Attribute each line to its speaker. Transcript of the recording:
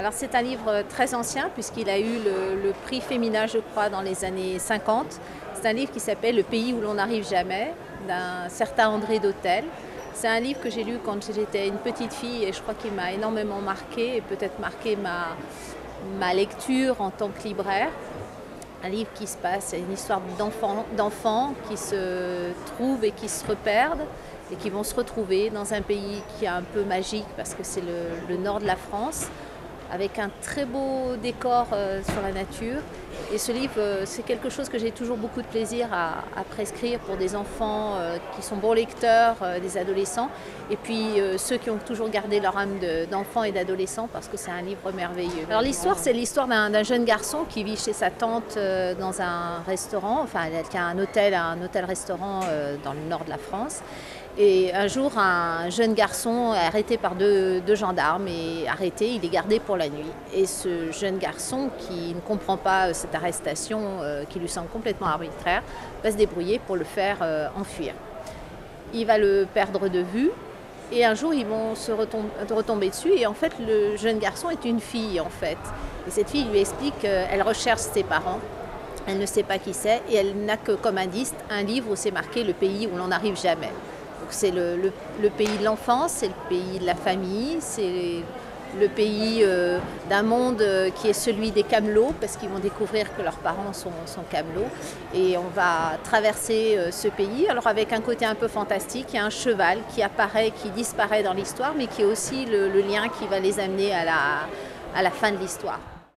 Speaker 1: Alors c'est un livre très ancien puisqu'il a eu le prix Femina, je crois, dans les années 50. C'est un livre qui s'appelle Le pays où l'on n'arrive jamais, d'un certain André d'Hôtel. C'est un livre que j'ai lu quand j'étais une petite fille et je crois qu'il m'a énormément marqué et peut-être marqué ma lecture en tant que libraire. Un livre qui se passe, c'est une histoire d'enfants qui se trouvent et qui se reperdent et qui vont se retrouver dans un pays qui est un peu magique parce que c'est le nord de la France, avec un très beau décor sur la nature. Et ce livre, c'est quelque chose que j'ai toujours beaucoup de plaisir à prescrire pour des enfants qui sont bons lecteurs, des adolescents, et puis ceux qui ont toujours gardé leur âme d'enfant et d'adolescent, parce que c'est un livre merveilleux. Alors l'histoire, c'est l'histoire d'un jeune garçon qui vit chez sa tante dans un restaurant, enfin qui a un hôtel-restaurant dans le nord de la France. Et un jour, un jeune garçon est arrêté par deux gendarmes et arrêté, il est gardé pour la nuit. Et ce jeune garçon qui ne comprend pas cette arrestation, qui lui semble complètement arbitraire, va se débrouiller pour le faire enfuir. Il va le perdre de vue et un jour ils vont se retomber dessus et en fait le jeune garçon est une fille en fait. Et cette fille lui explique qu'elle recherche ses parents. Elle ne sait pas qui c'est et elle n'a que comme indice un livre où c'est marqué « Le pays où l'on n'arrive jamais ». C'est le pays de l'enfance, c'est le pays de la famille, c'est le pays d'un monde qui est celui des camelots, parce qu'ils vont découvrir que leurs parents sont camelots. Et on va traverser ce pays, alors avec un côté un peu fantastique, il y a un cheval qui apparaît, qui disparaît dans l'histoire, mais qui est aussi le lien qui va les amener à la fin de l'histoire.